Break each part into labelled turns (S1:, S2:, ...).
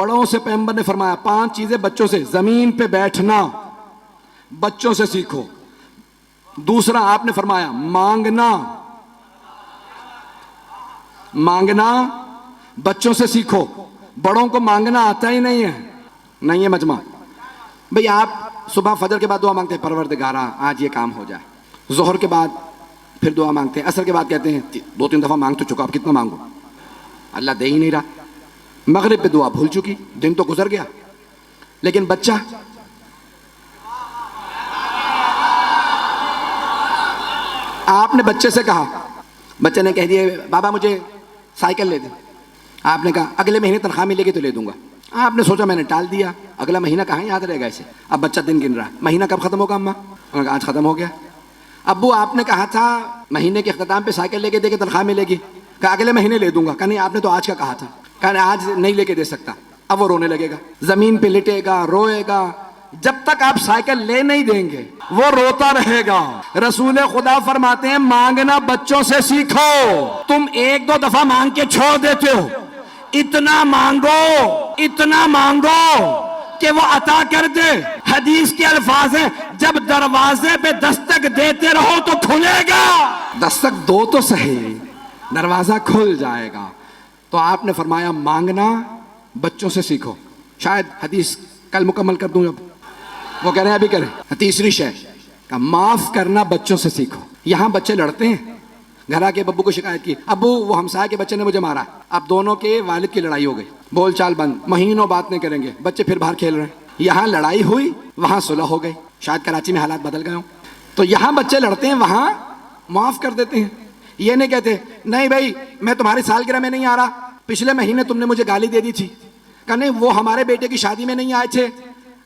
S1: بڑوں سے پیغمبر نے فرمایا 5 چیزیں بچوں سے، زمین پہ بیٹھنا بچوں سے سیکھو. دوسرا آپ نے فرمایا مانگنا بچوں سے سیکھو. بڑوں کو مانگنا آتا ہی نہیں ہے مجمع. بھئی آپ صبح فجر کے بعد دعا مانگتے ہیں پروردگارا آج یہ کام ہو جائے، ظہر کے بعد پھر دعا مانگتے ہیں، عصر کے بعد کہتے ہیں 2-3 دفعہ مانگ تو چکا، اب کتنا مانگو، اللہ دے ہی نہیں رہا. مغرب پہ دعا بھول چکی، دن تو گزر گیا. لیکن بچہ آپ نے بچے سے کہا، بچے نے کہہ دیا بابا مجھے سائیکل لے دیں. آپ نے کہا اگلے مہینے تنخواہ ملے گی تو لے دوں گا. آپ نے سوچا میں نے ٹال دیا، اگلا مہینہ کہاں یاد رہے گا اسے. اب بچہ دن گن رہا، مہینہ کب ختم ہوگا اماں؟ انہوں نے کہا آج ختم ہو گیا. ابو آپ نے کہا تھا مہینے کے اختتام پہ سائیکل لے کے دے کے تنخواہ ملے گی، کہا اگلے مہینے لے دوں گا. کہا نہیں آپ نے تو آج کا کہا تھا. کہا آج نہیں لے کے دے سکتا. اب وہ رونے لگے گا، زمین پہ لٹے گا، روئے گا. جب تک آپ سائیکل لے نہیں دیں گے وہ روتا رہے گا. رسول خدا فرماتے ہیں مانگنا بچوں سے سیکھو. تم 1-2 دفعہ مانگ کے چھوڑ دیتے ہو، اتنا مانگو کہ وہ عطا کر دے. حدیث کے الفاظ ہیں جب دروازے پہ دستک دیتے رہو تو کھلے گا. دستک دو تو صحیح، دروازہ کھل جائے گا. تو آپ نے فرمایا مانگنا بچوں سے سیکھو. شاید حدیث کل مکمل کر دوں، اب وہ کہہ رہے ہیں ابھی کریں. تیسری شے کہ معاف کرنا بچوں سے سیکھو. یہاں بچے لڑتے ہیں، گھر آ کے ابو کو شکایت کی ابو وہ ہمسائے کے بچے نے مجھے مارا. اب دونوں کے والد کی لڑائی ہو گئی، بول چال بند، مہینوں بات نہیں کریں گے. بچے پھر باہر کھیل رہے ہیں. یہاں لڑائی ہوئی، وہاں صلح ہو گئی. شاید کراچی میں حالات بدل گئے ہوں. تو یہاں بچے لڑتے ہیں، وہاں معاف کر دیتے ہیں. یہ نہیں کہتے نہیں بھائی میں تمہاری سالگرہ میں نہیں آ رہا، پچھلے مہینے تم نے مجھے گالی دے دی تھی. کہ نہیں وہ ہمارے بیٹے کی شادی میں نہیں آئے تھے،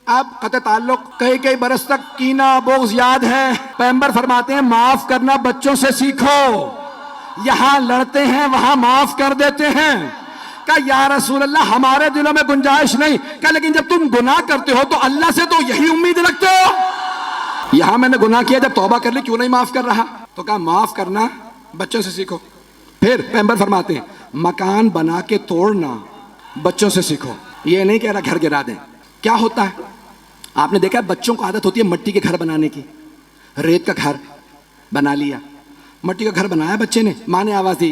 S1: اب قطع تعلق کئی برس تک کینہ بغض یاد ہے. پیغمبر فرماتے ہیں معاف کرنا بچوں سے سیکھو. یہاں لڑتے ہیں وہاں معاف کر دیتے ہیں. کہ یا رسول اللہ ہمارے دلوں میں گنجائش نہیں. کہ لیکن جب تم گناہ کرتے ہو تو اللہ سے تو یہی امید رکھتے ہو. یہاں میں نے گناہ کیا، جب توبہ کر لی کیوں نہیں معاف کر رہا؟ تو کہا معاف کرنا بچوں سے سیکھو. پھر پیغمبر فرماتے ہیں مکان بنا کے توڑنا بچوں سے سیکھو. یہ نہیں کہہ رہا گھر گرا دیں. کیا ہوتا ہے آپ نے دیکھا بچوں کو عادت ہوتی ہے مٹی کے گھر بنانے کی. ریت کا گھر بنا لیا، مٹی کا گھر بنایا بچے نے، ماں نے آواز دی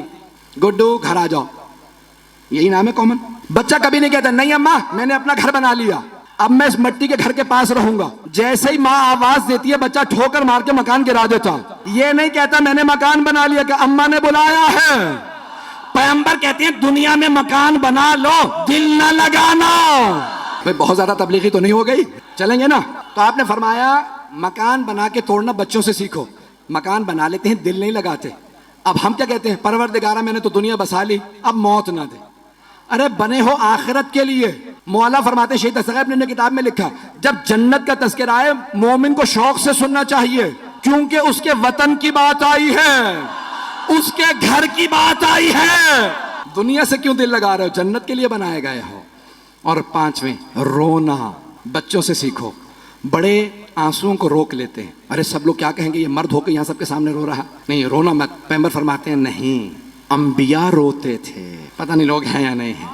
S1: گڈو گھر آ جاؤ. یہی نام ہے کامن. بچہ کبھی نہیں کہتا نہیں اماں میں نے اپنا گھر بنا لیا، اب میں اس مٹی کے گھر کے پاس رہوں گا. جیسے ہی ماں آواز دیتی ہے بچہ ٹھوکر مار کے مکان گرا دیتا. یہ نہیں کہتا میں نے مکان بنا لیا کہ اماں نے بلایا ہے. پیغمبر کہتے ہیں دنیا میں مکان بنا لو، دل نہ لگانا. بہت زیادہ تبلیغی تو نہیں ہو گئی، چلیں گے نا. تو آپ نے فرمایا مکان بنا کے توڑنا بچوں سے سیکھو. مکان بنا لیتے ہیں دل نہیں لگاتے. اب ہم کیا کہتے ہیں پروردگارہ میں نے تو دنیا بسا لی اب موت نہ دے. ارے بنے ہو آخرت کے لیے. مولا فرماتے ہیں شہید اصغر نے کتاب میں لکھا جب جنت کا تذکرہ آئے مومن کو شوق سے سننا چاہیے، کیونکہ اس کے وطن کی بات آئی ہے، اس کے گھر کی بات آئی ہے. دنیا سے کیوں دل لگا رہے ہو؟ جنت کے لیے بنائے گئے ہو. اور 5ویں رونا بچوں سے سیکھو. بڑے آنسوؤں کو روک لیتے ہیں. ارے سب لوگ کیا کہیں گے یہ مرد ہو کے یہاں سب کے سامنے رو رہا. نہیں رونا مت. پیغمبر فرماتے ہیں نہیں انبیاء روتے تھے. پتہ نہیں لوگ ہیں یا نہیں ہیں.